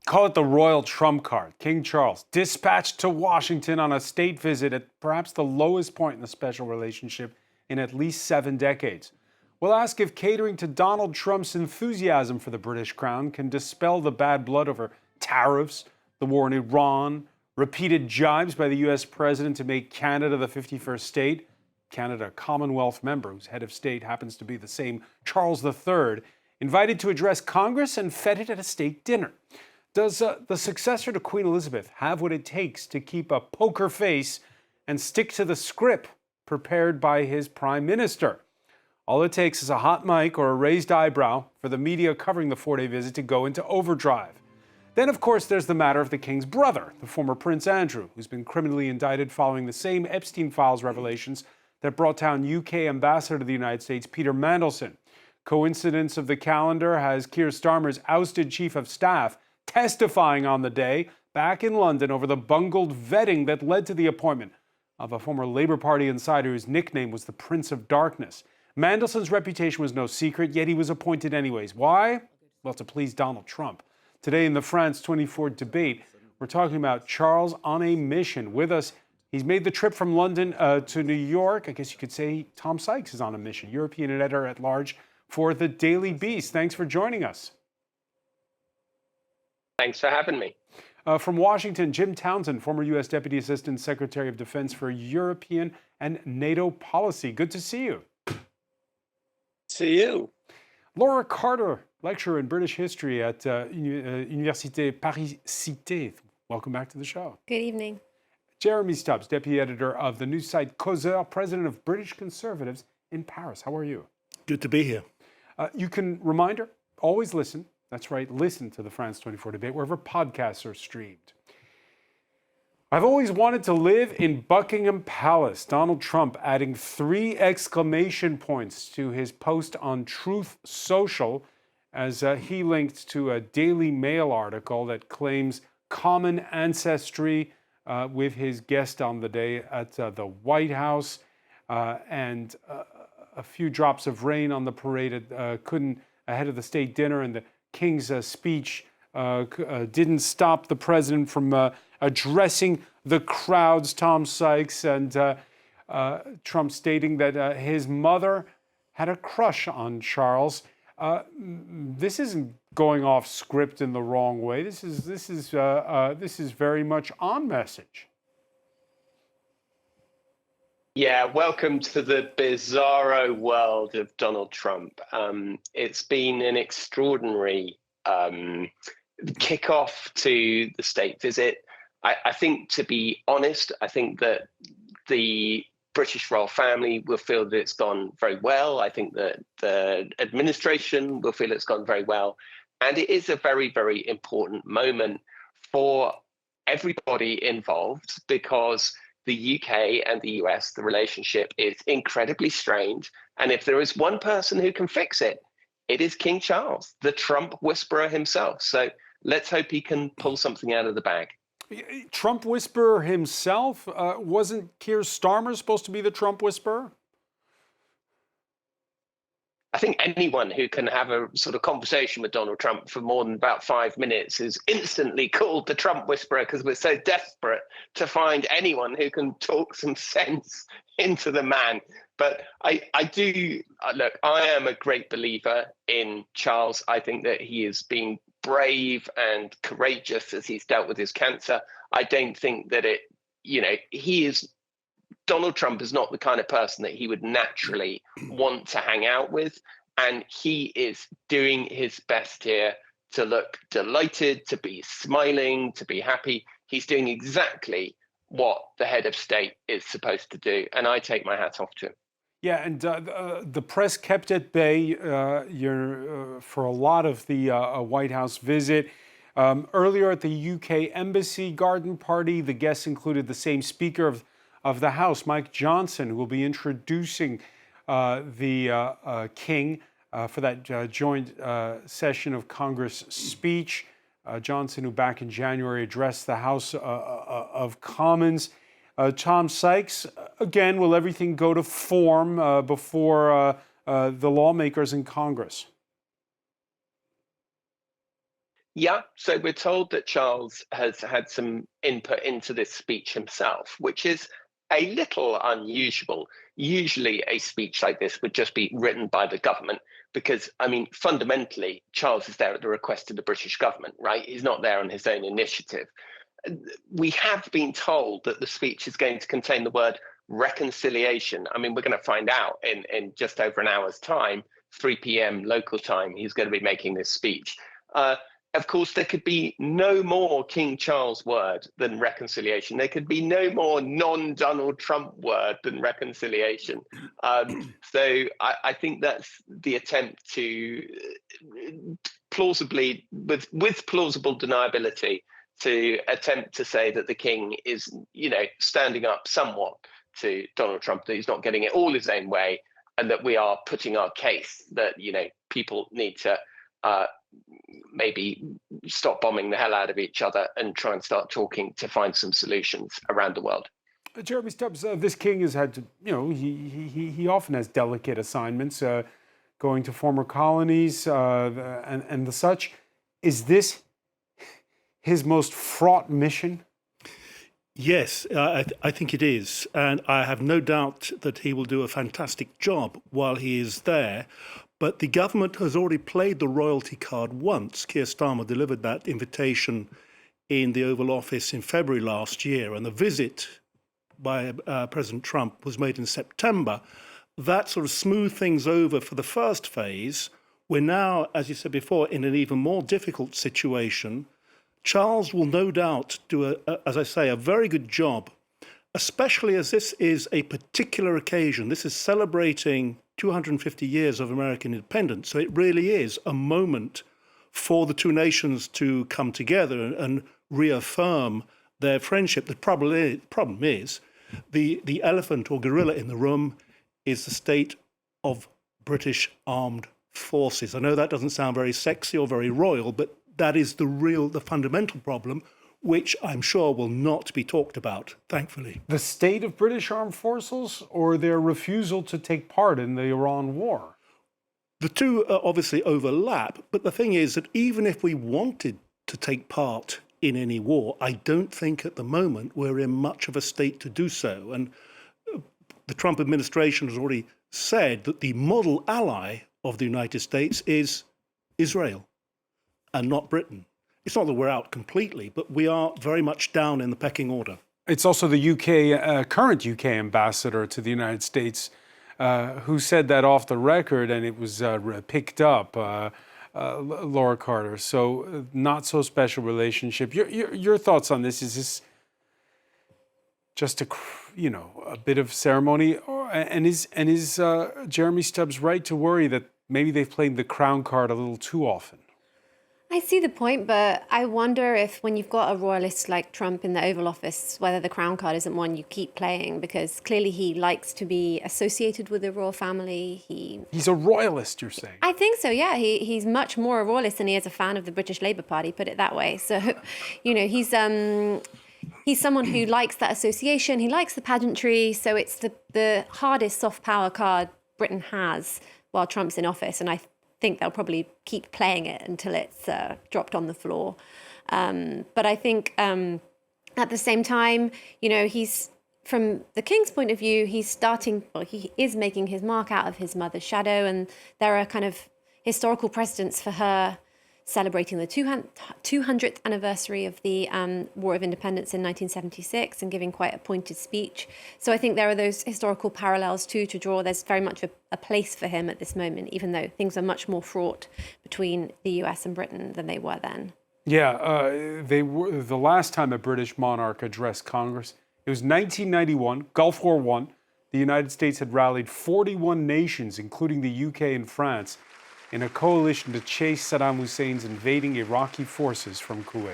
Call it the royal trump card. King Charles dispatched to Washington on a state visit at perhaps the lowest point in the special relationship in at least 7 decades. We'll ask if catering to Donald Trump's enthusiasm for the British crown can dispel the bad blood over tariffs, the war in Iran, repeated jibes by the U.S. president to make Canada the 51st state, Canada a Commonwealth member whose head of state happens to be the same Charles III, invited to address Congress and feted at a state dinner. Does the successor to Queen Elizabeth have what it takes to keep a poker face and stick to the script prepared by his prime minister? All it takes is a hot mic or a raised eyebrow for the media covering the 4-day visit to go into overdrive. Then, of course, there's the matter of the king's brother, the former Prince Andrew, who's been criminally indicted following the same Epstein files revelations that brought down UK ambassador to the United States, Peter Mandelson. Coincidence of the calendar has Keir Starmer's ousted chief of staff testifying on the day back in London over the bungled vetting that led to the appointment of a former Labour Party insider whose nickname was the Prince of Darkness. Mandelson's reputation was no secret, yet he was appointed anyways. Why? Well, to please Donald Trump. Today in the France 24 debate, we're talking about Charles on a mission. With us, he's made the trip from London to New York. I guess you could say Tom Sykes is on a mission, European editor-at-large for the Daily Beast. Thanks for joining us. Thanks for having me. From Washington, Jim Townsend, former U.S. Deputy Assistant Secretary of Defense for European and NATO Policy. Good to see you. See you. Laura Carter, lecturer in British history at Université Paris-Cité. Welcome back to the show. Good evening. Jeremy Stubbs, deputy editor of the news site Causeur, president of British Conservatives in Paris. How are you? Good to be here. You can, reminder, always listen. That's right, listen to the France 24 debate wherever podcasts are streamed. I've always wanted to live in Buckingham Palace. Donald Trump adding 3 exclamation points to his post on Truth Social as he linked to a Daily Mail article that claims common ancestry with his guest on the day at the White House and a few drops of rain on the parade ahead of the state dinner, and the King's speech didn't stop the president from addressing the crowds, Tom Sykes, and Trump stating that his mother had a crush on Charles. This isn't going off script in the wrong way. This is very much on message. Yeah, welcome to the bizarro world of Donald Trump. It's been an extraordinary kickoff to the state visit. I think, to be honest, I think that the British royal family will feel that it's gone very well. I think that the administration will feel it's gone very well. And it is a very, very important moment for everybody involved because the UK and the US, the relationship is incredibly strained. And if there is one person who can fix it, it is King Charles, the Trump whisperer himself. So let's hope he can pull something out of the bag. Trump whisperer himself? Wasn't Keir Starmer supposed to be the Trump whisperer? I think anyone who can have a sort of conversation with Donald Trump for more than about 5 minutes is instantly called the Trump whisperer because we're so desperate to find anyone who can talk some sense into the man. But I do, look, I am a great believer in Charles. I think that he is being brave and courageous as he's dealt with his cancer. I don't think that Donald Trump is not the kind of person that he would naturally want to hang out with. And he is doing his best here to look delighted, to be smiling, to be happy. He's doing exactly what the head of state is supposed to do. And I take my hat off to him. Yeah, and the press kept at bay for a lot of the White House visit. Earlier at the UK Embassy garden party, the guests included the same Speaker of the House, Mike Johnson, who will be introducing the King for that joint session of Congress speech. Johnson, who back in January addressed the House of Commons. Tom Sykes, again, will everything go to form before the lawmakers in Congress? Yeah, so we're told that Charles has had some input into this speech himself, which is a little unusual. Usually, a speech like this would just be written by the government because, I mean, fundamentally, Charles is there at the request of the British government, right? He's not there on his own initiative. We have been told that the speech is going to contain the word reconciliation. I mean, we're going to find out in just over an hour's time, 3 p.m. local time, he's going to be making this speech. Of course, there could be no more King Charles word than reconciliation. There could be no more non-Donald Trump word than reconciliation. So I think that's the attempt to plausibly, with plausible deniability, to attempt to say that the king is, standing up somewhat to Donald Trump, that he's not getting it all his own way, and that we are putting our case that, people need to maybe stop bombing the hell out of each other and try and start talking to find some solutions around the world. Jeremy Stubbs, this king has had to, he often has delicate assignments, going to former colonies and the such. Is this his most fraught mission? Yes, I think it is. And I have no doubt that he will do a fantastic job while he is there. But the government has already played the royalty card once. Keir Starmer delivered that invitation in the Oval Office in February last year, and the visit by President Trump was made in September. That sort of smoothed things over for the first phase. We're now, as you said before, in an even more difficult situation. Charles will no doubt do, as I say, a very good job, especially as this is a particular occasion. This is celebrating 250 years of American independence. So it really is a moment for the two nations to come together and reaffirm their friendship. The problem is the elephant or gorilla in the room is the state of British armed forces. I know that doesn't sound very sexy or very royal, but that is the fundamental problem, which I'm sure will not be talked about, thankfully. The state of British armed forces or their refusal to take part in the Iran war? The two obviously overlap, but the thing is that even if we wanted to take part in any war, I don't think at the moment we're in much of a state to do so. And the Trump administration has already said that the model ally of the United States is Israel and not Britain. It's not that we're out completely, but we are very much down in the pecking order. It's also the current UK ambassador to the United States who said that off the record, and it was picked up, Laura Carter. So not so special relationship. Your thoughts on this? Is this just a bit of ceremony, and is Jeremy Stubbs right to worry that maybe they've played the crown card a little too often? I see the point, but I wonder if when you've got a royalist like Trump in the Oval Office, whether the crown card isn't one you keep playing, because clearly he likes to be associated with the royal family. He's a royalist, you're saying? I think so, yeah. He's much more a royalist than he is a fan of the British Labour Party, put it that way. So, he's someone who likes that association. He likes the pageantry. So it's the hardest soft power card Britain has while Trump's in office. And I think they'll probably keep playing it until it's dropped on the floor. But I think at the same time, he's, from the king's point of view, he is making his mark out of his mother's shadow. And there are kind of historical precedents for her celebrating the 200th anniversary of the War of Independence in 1976 and giving quite a pointed speech. So I think there are those historical parallels too to draw. There's very much a place for him at this moment, even though things are much more fraught between the US and Britain than they were then. Yeah, they were the last time a British monarch addressed Congress. It was 1991, Gulf War I. The United States had rallied 41 nations, including the UK and France, in a coalition to chase Saddam Hussein's invading Iraqi forces from Kuwait.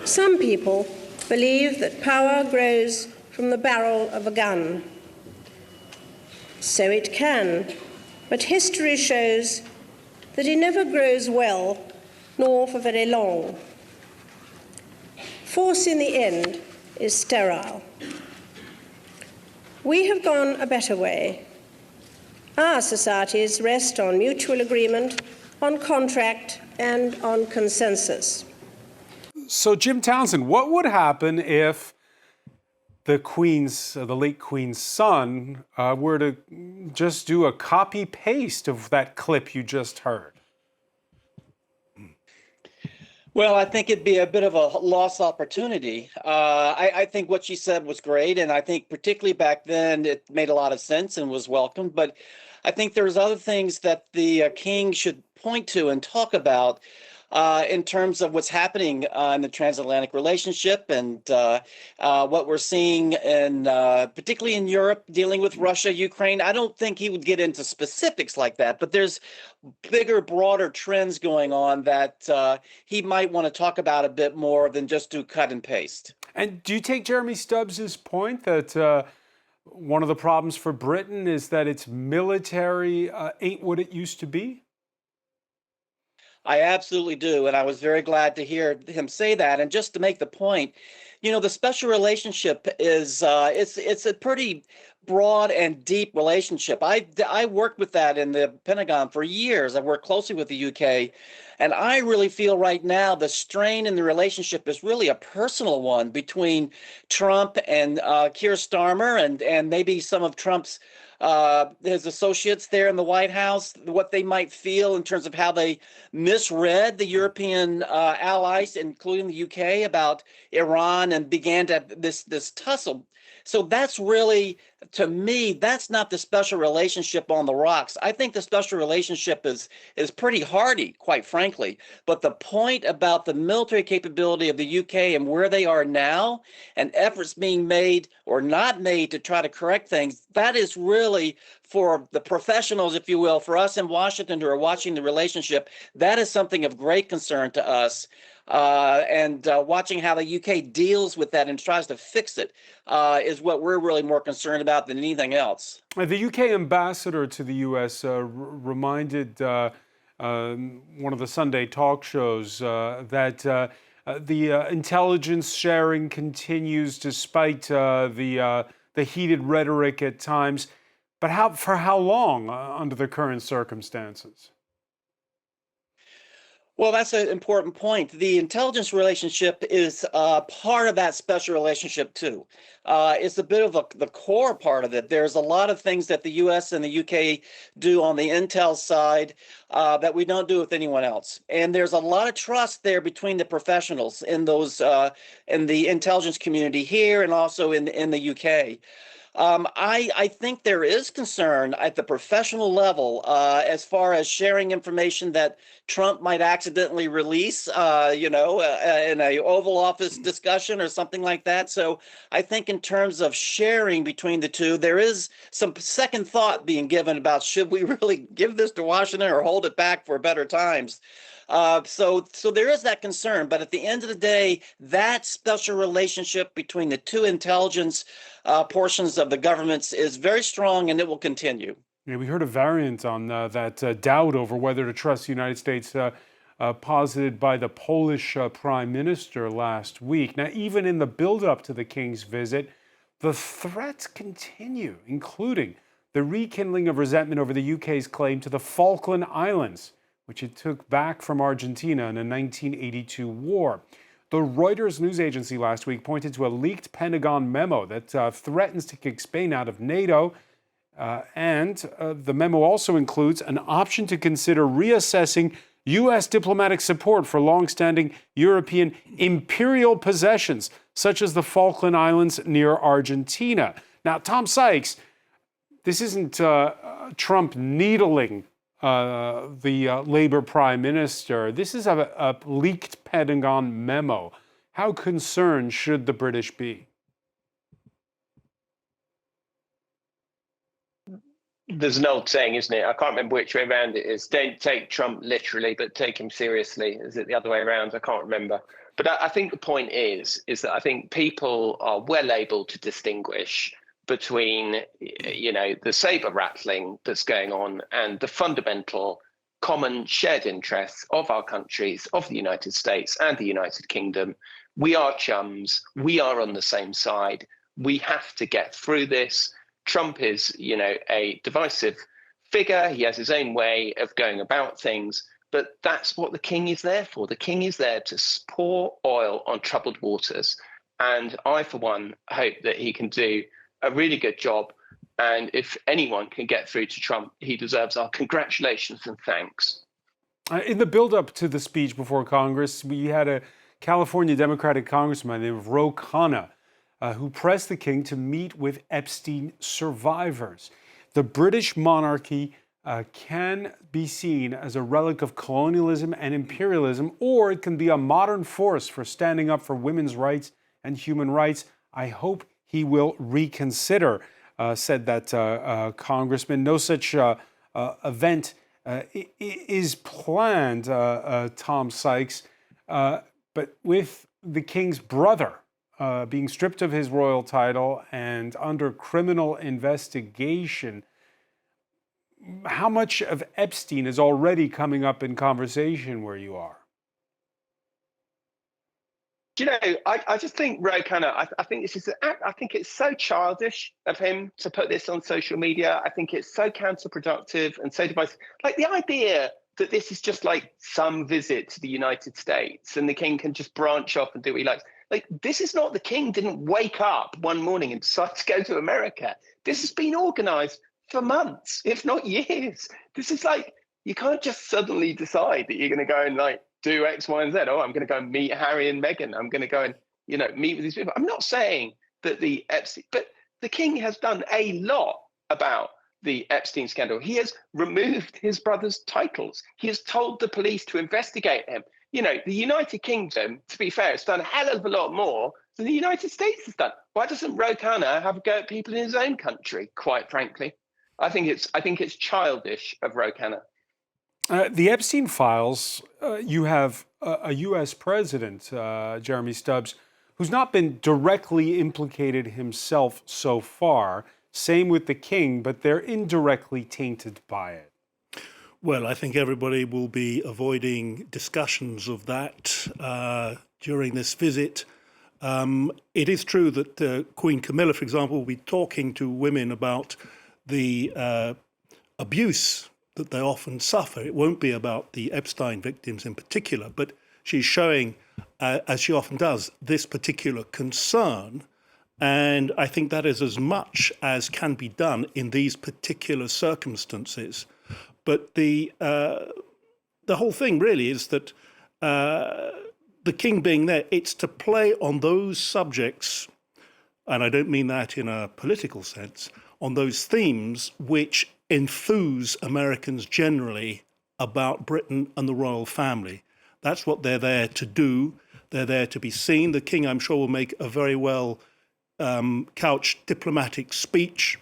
Some people believe that power grows from the barrel of a gun. So it can, but history shows that it never grows well, nor for very long. Force in the end is sterile. We have gone a better way. Our societies rest on mutual agreement, on contract and on consensus. So, Jim Townsend, what would happen if the late Queen's son, were to just do a copy paste of that clip you just heard? Well, I think it'd be a bit of a lost opportunity. I think what she said was great, and I think particularly back then it made a lot of sense and was welcomed. But I think there's other things that the king should point to and talk about in terms of what's happening in the transatlantic relationship and what we're seeing, in, particularly in Europe, dealing with Russia, Ukraine. I don't think he would get into specifics like that, but there's bigger, broader trends going on that he might want to talk about a bit more than just do cut and paste. And do you take Jeremy Stubbs's point that one of the problems for Britain is that its military ain't what it used to be? I absolutely do, and I was very glad to hear him say that. And just to make the point, the special relationship is it's a pretty broad and deep relationship. I worked with that in the Pentagon for years. I worked closely with the UK, and I really feel right now the strain in the relationship is really a personal one between Trump and Keir Starmer and maybe some of Trump's his associates there in the White House, what they might feel in terms of how they misread the European allies, including the UK, about Iran, and began to this tussle. So that's really, to me, that's not the special relationship on the rocks. I think the special relationship is pretty hardy, quite frankly. But the point about the military capability of the UK and where they are now, and efforts being made or not made to try to correct things, that is really for the professionals, if you will, for us in Washington who are watching the relationship. That is something of great concern to us. And watching how the UK deals with that and tries to fix it is what we're really more concerned about than anything else. The UK ambassador to the US reminded one of the Sunday talk shows that the intelligence sharing continues despite the heated rhetoric at times. But for how long under the current circumstances? Well, that's an important point. The intelligence relationship is part of that special relationship, too. It's a bit of the core part of it. There's a lot of things that the U.S. and the UK do on the intel side that we don't do with anyone else. And there's a lot of trust there between the professionals in those in the intelligence community here and also in the UK. I think there is concern at the professional level as far as sharing information that Trump might accidentally release, in a Oval Office discussion or something like that. So I think in terms of sharing between the two, there is some second thought being given about should we really give this to Washington or hold it back for better times. So there is that concern, but at the end of the day, that special relationship between the two intelligence portions of the governments is very strong, and it will continue. Yeah, we heard a variant on that doubt over whether to trust the United States posited by the Polish Prime Minister last week. Now, even in the build-up to the King's visit, the threats continue, including the rekindling of resentment over the UK's claim to the Falkland Islands, which it took back from Argentina in a 1982 war. The Reuters news agency last week pointed to a leaked Pentagon memo that threatens to kick Spain out of NATO. And the memo also includes an option to consider reassessing U.S. diplomatic support for longstanding European imperial possessions, such as the Falkland Islands near Argentina. Now, Tom Sykes, this isn't Trump needling the Labour Prime Minister. This is a leaked Pentagon memo. How concerned should the British be? There's an old saying, isn't it? I can't remember which way around it is. Don't take Trump literally, but take him seriously. Is it the other way around? I can't remember. But I think the point is that I think people are well able to distinguish between, the saber rattling that's going on and the fundamental common shared interests of our countries, of the United States and the United Kingdom. We are chums. We are on the same side. We have to get through this. Trump is, a divisive figure. He has his own way of going about things. But that's what the king is there for. The king is there to pour oil on troubled waters. And I, for one, hope that he can do a really good job. And if anyone can get through to Trump, he deserves our congratulations and thanks. In the build-up to the speech before Congress, we had a California Democratic congressman named Ro Khanna who pressed the king to meet with Epstein survivors. The British monarchy can be seen as a relic of colonialism and imperialism, or it can be a modern force for standing up for women's rights and human rights. I hope he will reconsider, said that congressman. No such event is planned, Tom Sykes, but with the king's brother being stripped of his royal title and under criminal investigation, how much of Epstein is already coming up in conversation where you are? Do you know, I just think Ro Khanna, I think this is, I think it's so childish of him to put this on social media. I think it's so counterproductive and so divisive. Like the idea that this is just like some visit to the United States and the king can just branch off and do what he likes. Like, this is not, the king didn't wake up one morning and decide to go to America. This has been organized for months, if not years. This is like, you can't just suddenly decide that you're going to go and like do X, Y, and Z. Oh, I'm going to go and meet Harry and Meghan. I'm going to go and, you know, meet with these people. I'm not saying that the Epstein, but the king has done a lot about the Epstein scandal. He has removed his brother's titles. He has told the police to investigate him. You know, the United Kingdom, to be fair, has done a hell of a lot more than the United States has done. Why doesn't Ro Khanna have a go at people in his own country, quite frankly? I think it's childish of Ro Khanna. The Epstein files, you have a U.S. president, Jeremy Stubbs, who's not been directly implicated himself so far. Same with the king, but they're indirectly tainted by it. Well, I think everybody will be avoiding discussions of that during this visit. It is true that Queen Camilla, for example, will be talking to women about the abuse that they often suffer. It won't be about the Epstein victims in particular, but she's showing, as she often does, this particular concern. And I think that is as much as can be done in these particular circumstances. But the whole thing really is that the king being there, it's to play on those subjects, and I don't mean that in a political sense, on those themes which enthuse Americans generally about Britain and the royal family. That's what they're there to do. They're there to be seen. The king, I'm sure, will make a very well couched diplomatic speech.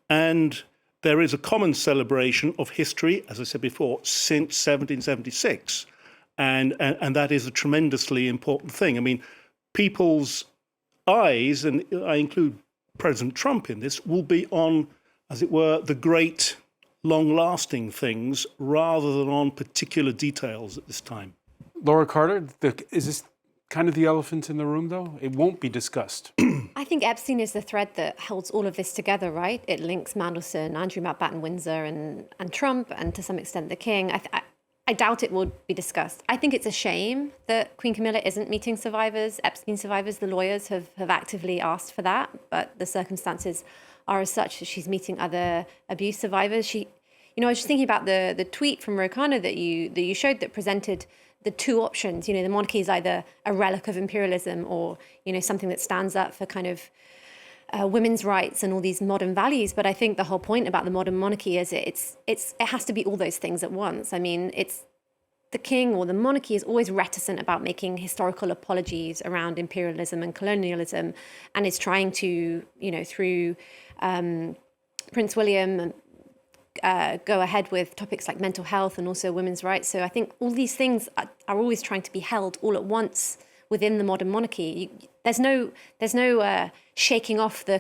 And there is a common celebration of history, as I said before, since 1776. And that is a tremendously important thing. I mean, people's eyes, and I include President Trump in this, will be on, as it were, the great long-lasting things rather than on particular details at this time. Laura Carter, is this kind of the elephant in the room, though? It won't be discussed. I think Epstein is the thread that holds all of this together, right? It links Mandelson, Andrew Mountbatten Windsor, and Trump, and to some extent the king. I doubt it will be discussed. I think it's a shame that Queen Camilla isn't meeting survivors, Epstein survivors. The lawyers have actively asked for that, but the circumstances are as such that she's meeting other abuse survivors. I was just thinking about the tweet from Ro Khanna that you showed that presented the two options. The monarchy is either a relic of imperialism or, something that stands up for kind of women's rights and all these modern values. But I think the whole point about the modern monarchy is it has to be all those things at once. I mean, it's the king or the monarchy is always reticent about making historical apologies around imperialism and colonialism, and is trying to, through Prince William, go ahead with topics like mental health and also women's rights. So I think all these things are always trying to be held all at once within the modern monarchy. There's no shaking off the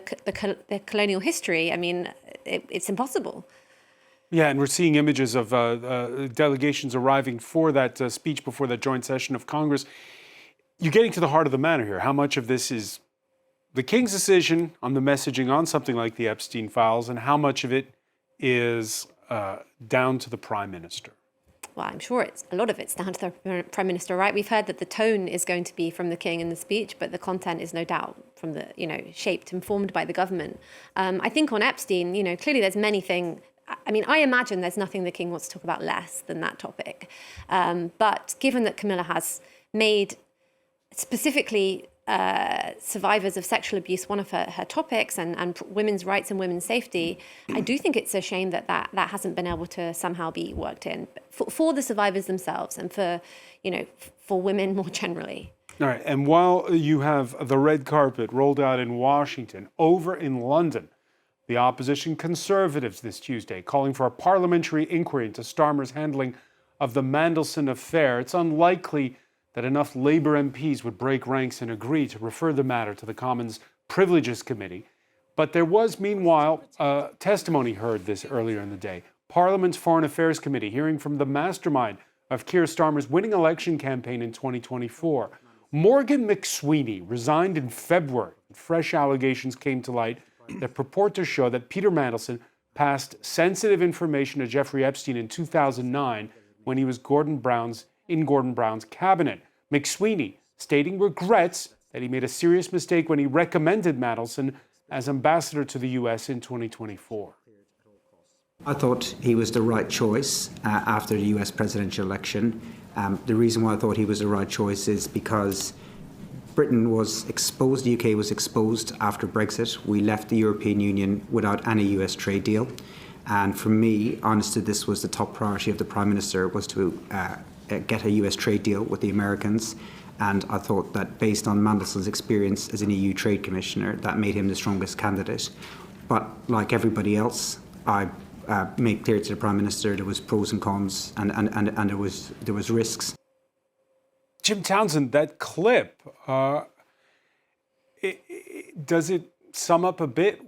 colonial history. I mean, it's impossible. Yeah, and we're seeing images of delegations arriving for that speech before that joint session of Congress. You're getting to the heart of the matter here. How much of this is the king's decision on the messaging on something like the Epstein files, and how much of it is down to the prime minister? well, I'm sure it's a lot of it's down to the Prime Minister, right? We've heard that the tone is going to be from the King in the speech, but the content is no doubt from the, shaped, informed by the government. I think on Epstein, clearly there's many things. I mean, I imagine there's nothing the King wants to talk about less than that topic. But given that Camilla has made specifically survivors of sexual abuse one of her topics, and women's rights and women's safety, I do think it's a shame that hasn't been able to somehow be worked in for the survivors themselves and for women more generally. All right, and while you have the red carpet rolled out in Washington, over in London, the opposition Conservatives this Tuesday calling for a parliamentary inquiry into Starmer's handling of the Mandelson affair. It's unlikely that enough Labour MPs would break ranks and agree to refer the matter to the Commons Privileges Committee. But there was, meanwhile, testimony heard this earlier in the day. Parliament's Foreign Affairs Committee hearing from the mastermind of Keir Starmer's winning election campaign in 2024. Morgan McSweeney resigned in February. Fresh allegations came to light that purport to show that Peter Mandelson passed sensitive information to Jeffrey Epstein in 2009 when he was in Gordon Brown's cabinet. McSweeney stating regrets that he made a serious mistake when he recommended Mandelson as ambassador to the US in 2024. I thought he was the right choice after the US presidential election. The reason why I thought he was the right choice is because Britain was exposed, the UK was exposed after Brexit. We left the European Union without any US trade deal. And for me, honestly, this was the top priority of the Prime Minister, was to get a US trade deal with the Americans. And I thought that based on Mandelson's experience as an EU Trade Commissioner, that made him the strongest candidate. But like everybody else, I made clear to the Prime Minister there was pros and cons and there was risks. Jim Townsend, that clip, does it sum up a bit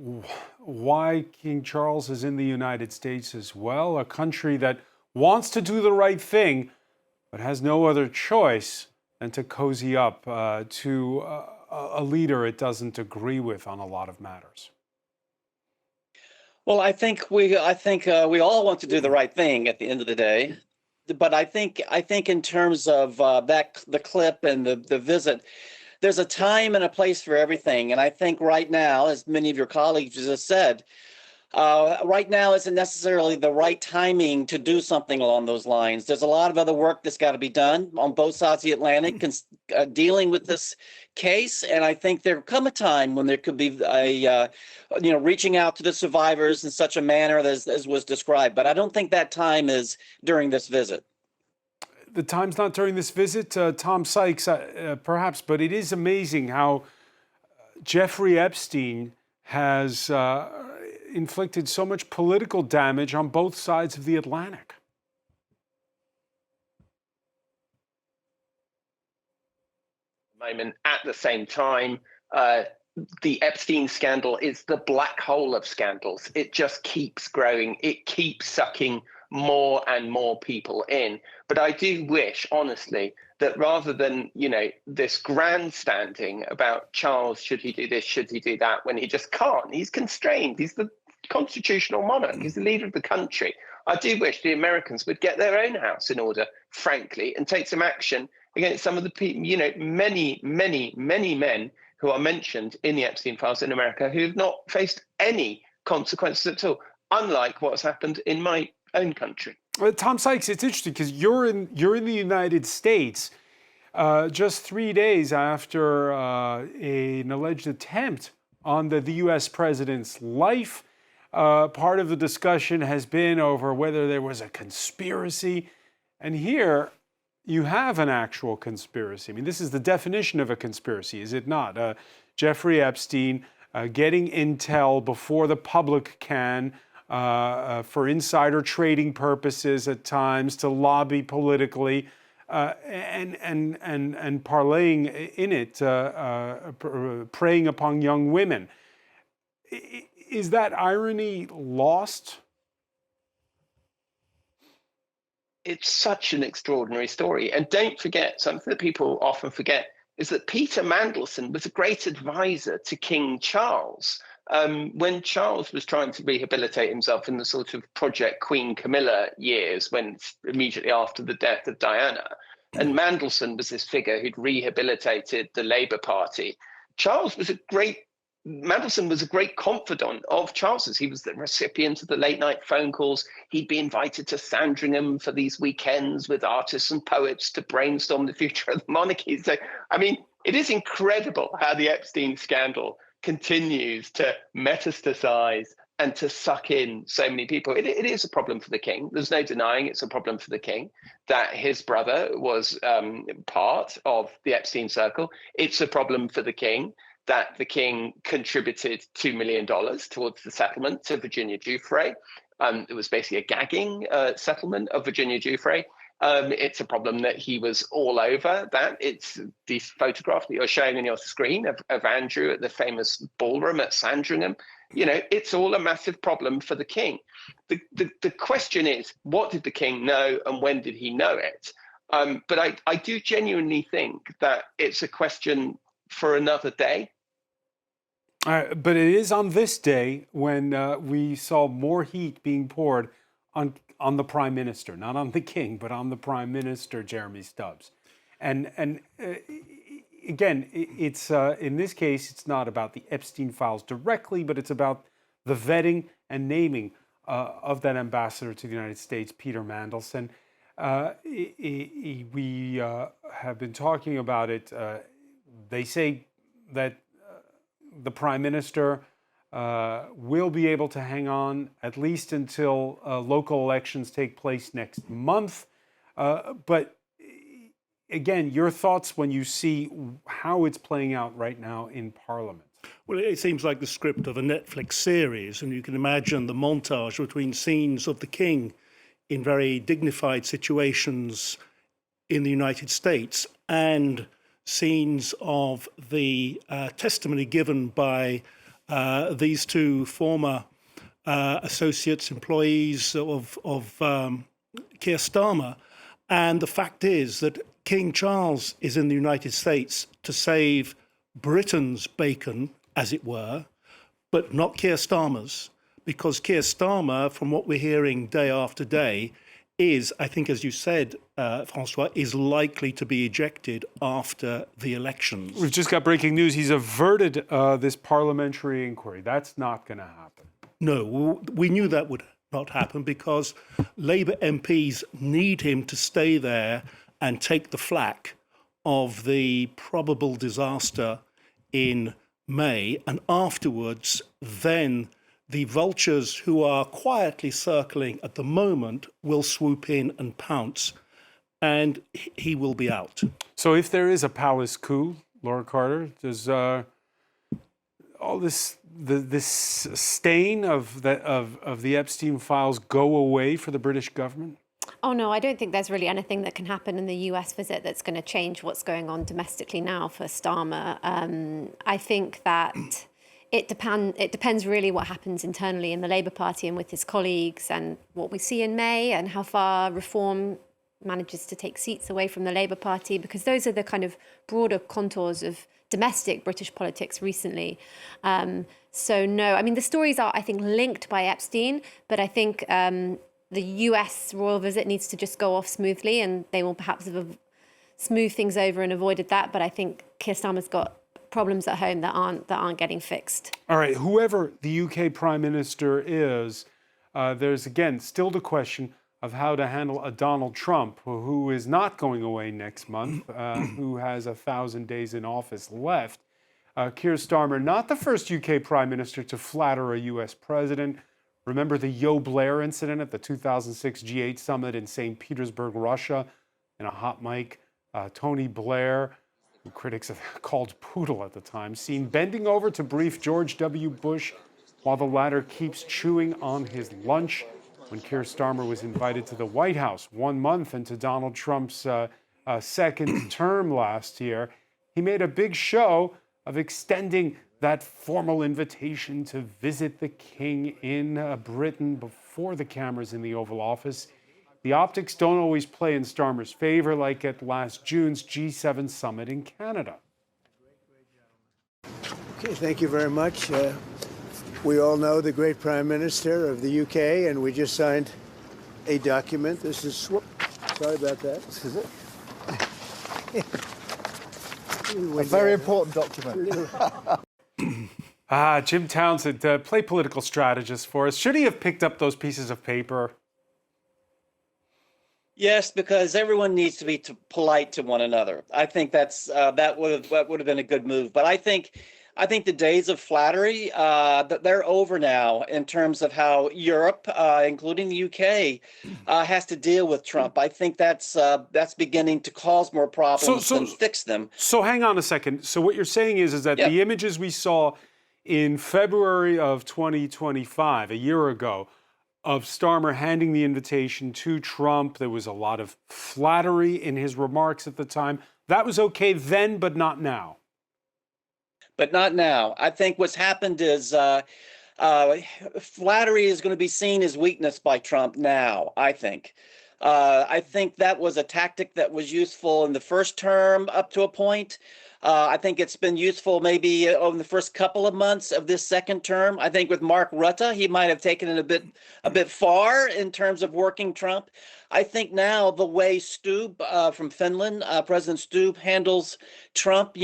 why King Charles is in the United States as well? A country that wants to do the right thing, but has no other choice than to cozy up to a leader it doesn't agree with on a lot of matters. Well, I think we all want to do the right thing at the end of the day. But I think in terms of the clip and the visit, there's a time and a place for everything. And I think right now, as many of your colleagues just said, right now isn't necessarily the right timing to do something along those lines. There's a lot of other work that's got to be done on both sides of the Atlantic dealing with this case. And I think there come a time when there could be reaching out to the survivors in such a manner as was described. But I don't think that time is during this visit. The time's not during this visit, Tom Sykes, perhaps, but it is amazing how Jeffrey Epstein has inflicted so much political damage on both sides of the Atlantic. Moment. At the same time, the Epstein scandal is the black hole of scandals. It just keeps growing. It keeps sucking more and more people in. But I do wish, honestly, that rather than, this grandstanding about Charles, should he do this, should he do that, when he just can't, he's constrained. He's the constitutional monarch. He's the leader of the country. I do wish the Americans would get their own house in order, frankly, and take some action against some of the people, many, many, many men who are mentioned in the Epstein files in America who have not faced any consequences at all, unlike what's happened in my own country. Tom Sykes, it's interesting because you're in the United States just 3 days after an alleged attempt on the U.S. president's life. Part of the discussion has been over whether there was a conspiracy. And here you have an actual conspiracy. I mean, this is the definition of a conspiracy, is it not? Jeffrey Epstein getting intel before the public can for insider trading purposes at times, to lobby politically, and parlaying in it, preying upon young women. Is that irony lost? It's such an extraordinary story. And don't forget, something that people often forget is that Peter Mandelson was a great advisor to King Charles. When Charles was trying to rehabilitate himself in the sort of Project Queen Camilla years, when immediately after the death of Diana, and Mandelson was this figure who'd rehabilitated the Labour Party, Mandelson was a great confidant of Charles's. He was the recipient of the late night phone calls. He'd be invited to Sandringham for these weekends with artists and poets to brainstorm the future of the monarchy. So, I mean, it is incredible how the Epstein scandal continues to metastasize and to suck in so many people. It is a problem for the king. There's no denying it's a problem for the king that his brother was part of the Epstein circle. It's a problem for the king that the king contributed $2 million towards the settlement to Virginia Giuffre. It was basically a gagging settlement of Virginia Giuffre. It's a problem that he was all over that. It's the photograph that you're showing on your screen of Andrew at the famous ballroom at Sandringham. You know, it's all a massive problem for the king. The question is, what did the king know and when did he know it? But I do genuinely think that it's a question for another day. But it is on this day when we saw more heat being poured on the Prime Minister, not on the King, but on the Prime Minister, Jeremy Stubbs. And again, it's in this case, it's not about the Epstein files directly, but it's about the vetting and naming of that ambassador to the United States, Peter Mandelson. We have been talking about it. They say that the Prime Minister will be able to hang on at least until local elections take place next month. But again, your thoughts when you see how it's playing out right now in Parliament? Well, it seems like the script of a Netflix series, and you can imagine the montage between scenes of the King in very dignified situations in the United States and scenes of the testimony given by these two former associates, employees of Keir Starmer. And the fact is that King Charles is in the United States to save Britain's bacon, as it were, but not Keir Starmer's, because Keir Starmer, from what we're hearing day after day, is, I think, as you said, Francois, is likely to be ejected after the elections. We've just got breaking news. He's averted this parliamentary inquiry. That's not going to happen. No, we knew that would not happen because Labour MPs need him to stay there and take the flak of the probable disaster in May. And afterwards, then the vultures who are quietly circling at the moment will swoop in and pounce, and he will be out. So if there is a palace coup, Laura Carter, does all this stain of the Epstein files go away for the British government? Oh, no, I don't think there's really anything that can happen in the US visit that's going to change what's going on domestically now for Starmer. I think that it depends really what happens internally in the Labour Party and with his colleagues and what we see in May and how far reform manages to take seats away from the Labour Party, because those are the kind of broader contours of domestic British politics recently. So no, I mean, the stories are, I think, linked by Epstein, but I think the US royal visit needs to just go off smoothly, and they will perhaps have smoothed things over and avoided that. But I think Keir Starmer's got problems at home that aren't getting fixed. All right, whoever the UK Prime Minister is, there's again still the question of how to handle a Donald Trump who is not going away next month, who has 1,000 days in office left. Keir Starmer, not the first UK Prime Minister to flatter a US president. Remember the Yo Blair incident at the 2006 G8 summit in St. Petersburg, Russia, in a hot mic? Tony Blair, who critics have called poodle at the time, seen bending over to brief George W. Bush while the latter keeps chewing on his lunch. When Keir Starmer was invited to the White House 1 month into Donald Trump's second term last year, he made a big show of extending that formal invitation to visit the king in Britain before the cameras in the Oval Office. The optics don't always play in Starmer's favor, like at last June's G7 summit in Canada. Okay, thank you very much. We all know the great Prime Minister of the UK, and we just signed a document. This is, sorry about that. This is it. A very important document. Jim Townsend, play political strategist for us. Should he have picked up those pieces of paper? Yes, because everyone needs to be polite to one another. I think that would have been a good move. But I think the days of flattery they're over now in terms of how Europe, including the UK, has to deal with Trump. I think that's beginning to cause more problems than fix them. So hang on a second. So what you're saying is that the images we saw in February of 2025, a year ago, of Starmer handing the invitation to Trump, there was a lot of flattery in his remarks at the time. That was okay then, but not now. But not now. I think what's happened is flattery is going to be seen as weakness by Trump now, I think. I think that was a tactic that was useful in the first term up to a point. I think it's been useful maybe over the first couple of months of this second term. I think with Mark Rutte, he might have taken it a bit far in terms of working Trump. I think now the way Stubb from Finland, President Stubb handles Trump,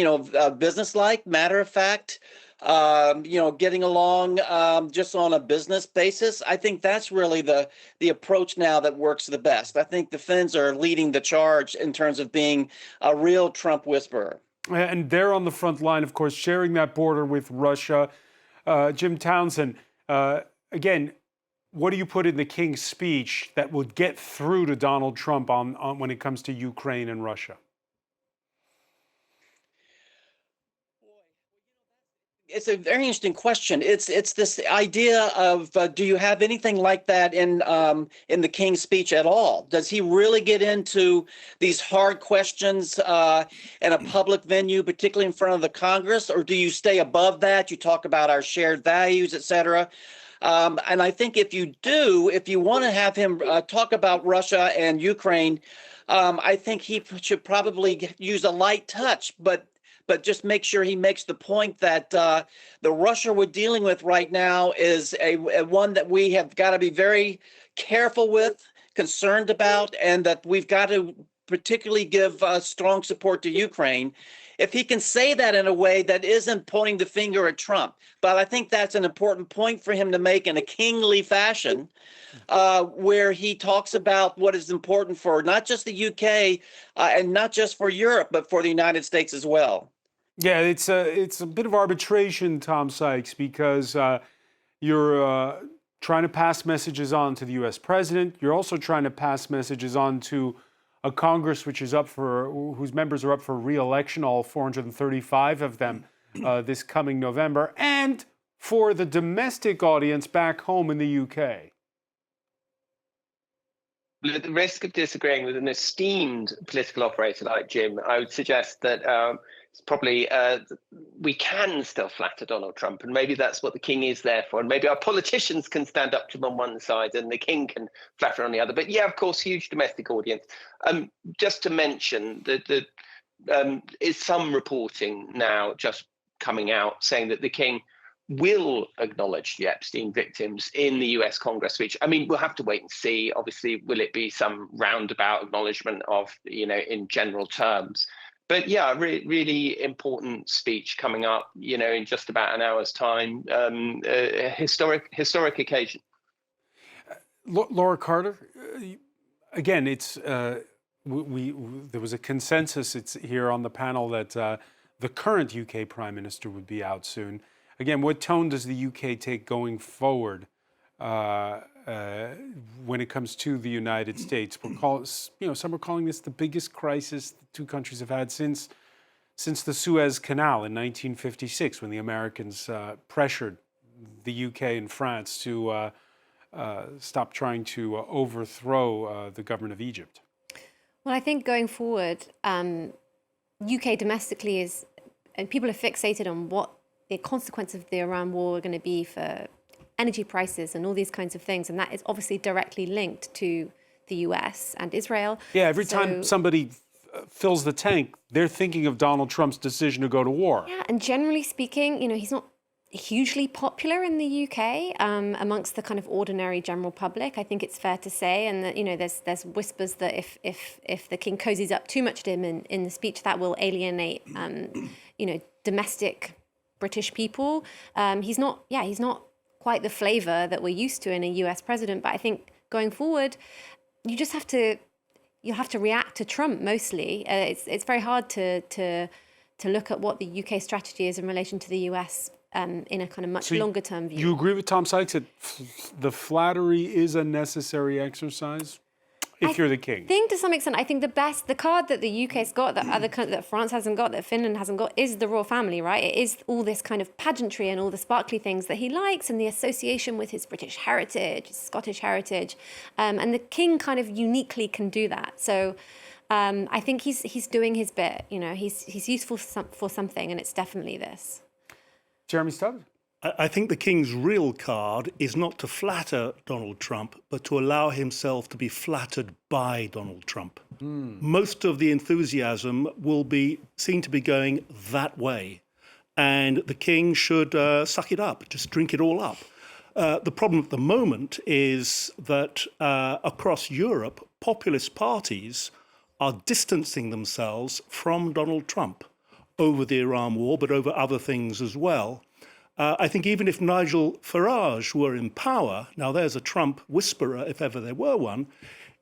businesslike, matter of fact, getting along just on a business basis. I think that's really the approach now that works the best. I think the Finns are leading the charge in terms of being a real Trump whisperer. And they're on the front line, of course, sharing that border with Russia. Jim Townsend, again, what do you put in the King's speech that will get through to Donald Trump on when it comes to Ukraine and Russia? It's a very interesting question. It's this idea of do you have anything like that in the King's speech at all? Does he really get into these hard questions in a public venue, particularly in front of the Congress, or do you stay above that? You talk about our shared values, et cetera. And I think if you want to have him talk about Russia and Ukraine, I think he should probably use a light touch, but just make sure he makes the point that the Russia we're dealing with right now is a one that we have got to be very careful with, concerned about, and that we've got to particularly give strong support to Ukraine. If he can say that in a way that isn't pointing the finger at Trump, but I think that's an important point for him to make in a kingly fashion, where he talks about what is important for not just the UK and not just for Europe, but for the United States as well. Yeah, it's a bit of arbitration, Tom Sykes, because you're trying to pass messages on to the U.S. president. You're also trying to pass messages on to a Congress whose members are up for re-election, all 435 of them, this coming November, and for the domestic audience back home in the UK. At the risk of disagreeing with an esteemed political operator like Jim, I would suggest that it's probably we can still flatter Donald Trump, and maybe that's what the King is there for. And maybe our politicians can stand up to him on one side and the King can flatter on the other. But yeah, of course, huge domestic audience. Just to mention that is some reporting now just coming out saying that the King will acknowledge the Epstein victims in the US Congress speech. I mean, we'll have to wait and see. Obviously, will it be some roundabout acknowledgement of, in general terms? But yeah, really important speech coming up, in just about an hour's time. A historic occasion. Laura Carter, again, it's there was a consensus here on the panel that the current UK Prime Minister would be out soon. Again, what tone does the UK take going forward when it comes to the United States? Some are calling this the biggest crisis the two countries have had since the Suez Canal in 1956, when the Americans pressured the UK and France to stop trying to overthrow the government of Egypt. Well, I think going forward, UK domestically and people are fixated on what the consequence of the Iran war are going to be for energy prices and all these kinds of things. And that is obviously directly linked to the US and Israel. Yeah, every time somebody fills the tank, they're thinking of Donald Trump's decision to go to war. Yeah, and generally speaking, he's not hugely popular in the UK amongst the kind of ordinary general public. I think it's fair to say, and that, you know, there's whispers that if the king cozies up too much to him in the speech, that will alienate you know, domestic British people. He's not quite the flavor that we're used to in a US president, but I think going forward, you'll have to react to Trump mostly. It's very hard to look at what the UK strategy is in relation to the US in a kind of much longer term view. You agree with Tom Sykes that the flattery is a necessary exercise if you're the king? I think to some extent, I think the card that the UK's got, that France hasn't got, that Finland hasn't got, is the royal family, right? It is all this kind of pageantry and all the sparkly things that he likes, and the association with his British heritage, his Scottish heritage, and the king kind of uniquely can do that. So I think he's doing his bit. You know, he's useful for something, and it's definitely this. Jeremy Stubbs? I think the king's real card is not to flatter Donald Trump, but to allow himself to be flattered by Donald Trump. Most of the enthusiasm will be seen to be going that way. And the king should suck it up, just drink it all up. The problem at the moment is that across Europe, populist parties are distancing themselves from Donald Trump over the Iran war, but over other things as well. I think even if Nigel Farage were in power, now there's a Trump whisperer if ever there were one,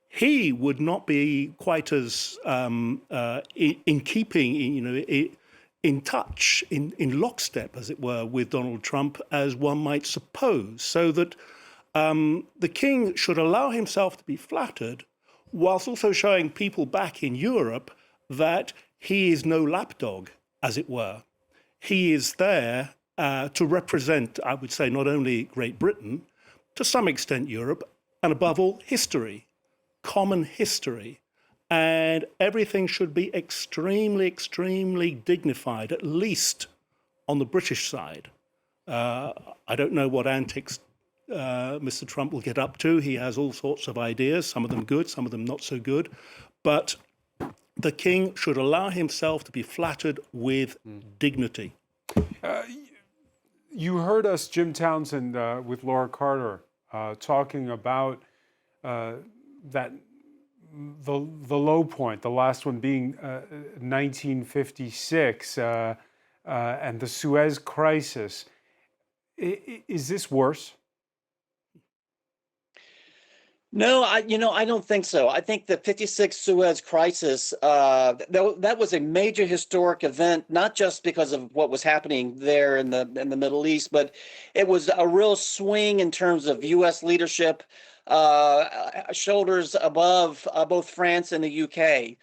he would not be quite as in keeping, you know, in touch, in lockstep, as it were, with Donald Trump as one might suppose. So that the king should allow himself to be flattered, whilst also showing people back in Europe that he is no lapdog, as it were. He is there to represent, I would say, not only Great Britain, to some extent Europe, and above all, history, common history. And everything should be extremely, extremely dignified, at least on the British side. I don't know what antics Mr. Trump will get up to. He has all sorts of ideas, some of them good, some of them not so good. But the king should allow himself to be flattered with dignity. You heard us, Jim Townsend, with Laura Carter, talking about that the low point, the last one being 1956, and the Suez Crisis. Is this worse? No, I don't think so. I think the 56 Suez Crisis, that was a major historic event, not just because of what was happening there in the Middle East, but it was a real swing in terms of U.S. leadership, shoulders above both France and the UK.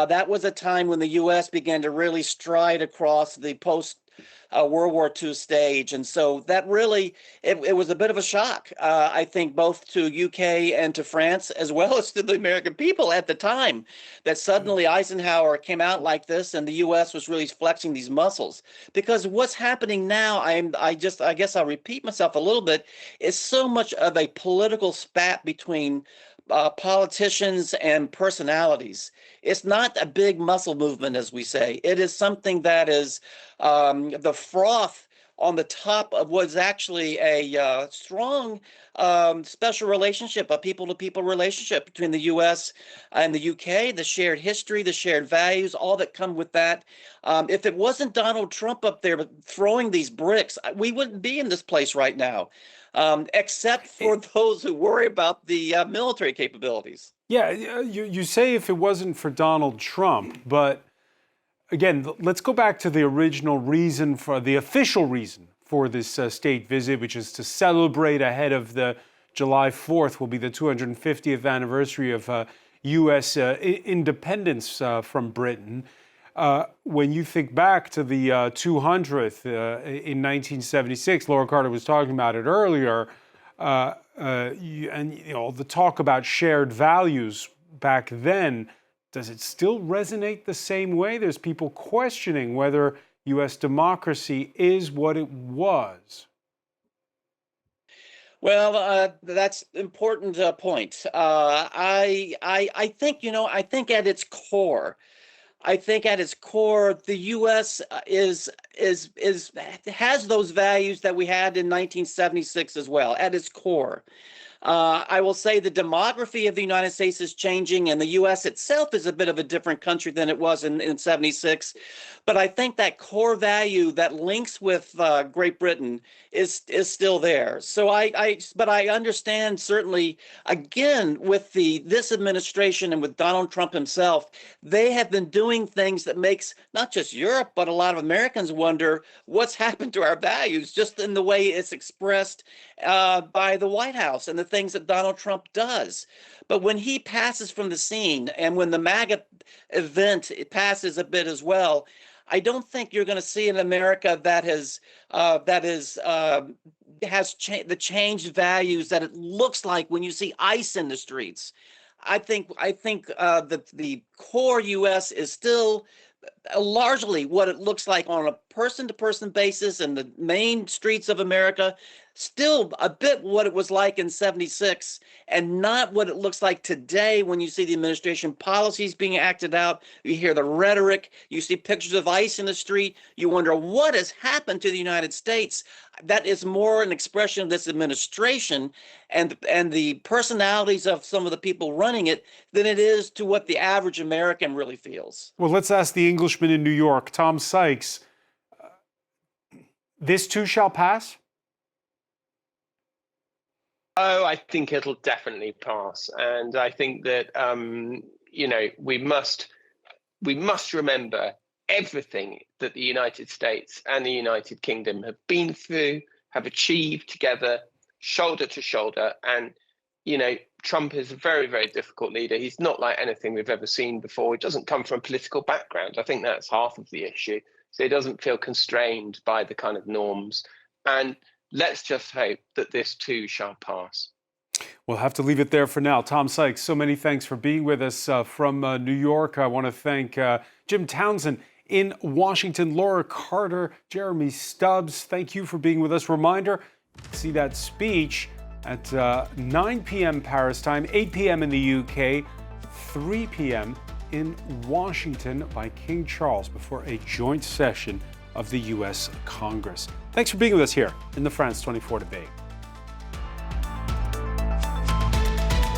That was a time when the U.S. began to really stride across the post World War II stage. And so that really, it was a bit of a shock, I think, both to UK and to France, as well as to the American people at the time, that suddenly Eisenhower came out like this and the US was really flexing these muscles. Because what's happening now, I guess I'll repeat myself a little bit, is so much of a political spat between politicians and personalities. It's not a big muscle movement, as we say. It is something that is the froth on the top of what's actually a strong special relationship, a people-to-people relationship between the U.S. and the U.K., the shared history, the shared values, all that come with that. If it wasn't Donald Trump up there throwing these bricks, we wouldn't be in this place right now. Except for those who worry about the military capabilities. Yeah, you say if it wasn't for Donald Trump, but again, let's go back to the original reason, for the official reason for this state visit, which is to celebrate ahead of the July 4th, will be the 250th anniversary of U.S. Independence from Britain. When you think back to the 200th in 1976, Laura Carter was talking about it earlier, the talk about shared values back then, does it still resonate the same way? There's people questioning whether U.S. democracy is what it was. Well, that's an important point. I think at its core, I think at its core, the U.S. has those values that we had in 1976 as well. At its core, I will say the demography of the United States is changing, and the U.S. itself is a bit of a different country than it was in 76. But I think that core value that links with Great Britain is still there. So but I understand certainly, again, with this administration and with Donald Trump himself, they have been doing things that makes not just Europe, but a lot of Americans wonder what's happened to our values, just in the way it's expressed by the White House and the things that Donald Trump does. But when he passes from the scene, and when the MAGA event passes a bit as well, I don't think you're going to see an America that has the changed values that it looks like when you see ICE in the streets. I think that the core U.S. is still largely what it looks like on a person-to-person basis in the main streets of America, still a bit what it was like in 76, and not what it looks like today when you see the administration policies being acted out. You hear the rhetoric, you see pictures of ICE in the street, you wonder what has happened to the United States. That is more an expression of this administration and the personalities of some of the people running it than it is to what the average American really feels. Well, let's ask the Englishman in New York, Tom Sykes. This too shall pass? Oh, I think it'll definitely pass. And I think that, we must remember everything that the United States and the United Kingdom have been through, have achieved together, shoulder to shoulder. And, Trump is a very, very difficult leader. He's not like anything we've ever seen before. He doesn't come from a political background. I think that's half of the issue. So he doesn't feel constrained by the kind of norms. And let's just hope that this too shall pass. We'll have to leave it there for now. Tom Sykes, so many thanks for being with us from New York. I want to thank Jim Townsend in Washington, Laura Carter, Jeremy Stubbs. Thank you for being with us. Reminder, see that speech at 9 p.m. Paris time, 8 p.m. in the UK, 3 p.m. in Washington by King Charles before a joint session of the U.S. Congress. Thanks for being with us here in the France 24 debate.